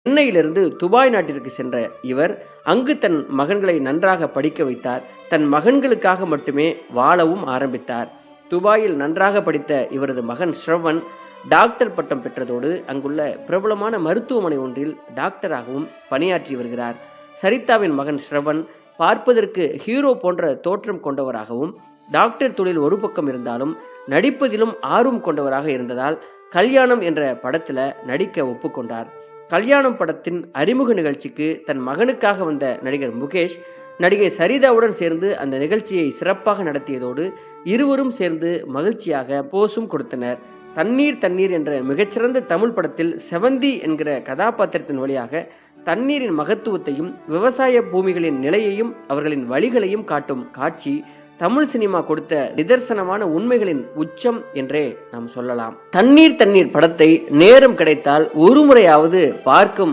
சென்னையிலிருந்து துபாய் நாட்டிற்கு சென்ற இவர் அங்கு தன் மகன்களை நன்றாக படிக்க வைத்தார். தன் மகன்களுக்காக மட்டுமே வாழவும் ஆரம்பித்தார். துபாயில் நன்றாக படித்த இவரது மகன் ஸ்ரவன் டாக்டர் பட்டம் பெற்றதோடு அங்குள்ள பிரபலமான மருத்துவமனை ஒன்றில் டாக்டராகவும் பணியாற்றி வருகிறார். சரிதாவின் மகன் ஸ்ரவன் பார்ப்பதற்கு ஹீரோ போன்ற தோற்றம் கொண்டவராகவும் டாக்டர் தொழில் ஒரு பக்கம் இருந்தாலும் நடிப்பதிலும் ஆர்வம் கொண்டவராக இருந்ததால் கல்யாணம் என்ற படத்துல நடிக்க ஒப்புக்கொண்டார். கல்யாணம் படத்தின் அறிமுக நிகழ்ச்சிக்கு தன் மகனுக்காக வந்த நடிகர் முகேஷ் நடிகை சரிதாவுடன் சேர்ந்து அந்த நிகழ்ச்சியை சிறப்பாக நடத்தியதோடு இருவரும் சேர்ந்து மகிழ்ச்சியாக போஸும் கொடுத்தனர். தண்ணீர் தண்ணீர் என்ற மிகச்சிறந்த தமிழ் படத்தில் செவந்தி என்கிற கதாபாத்திரத்தின் வழியாக தண்ணீரின் மகத்துவத்தையும் விவசாய பூமிகளின் நிலையையும் அவர்களின் வழிகளையும் காட்டும் காட்சி தமிழ் சினிமா கொடுத்த நிதர்சனமான உண்மைகளின் உச்சம் என்றே நாம் சொல்லலாம். தண்ணீர் தண்ணீர் படத்தை நேரம் கிடைத்தால் ஒரு முறையாவது பார்க்கும்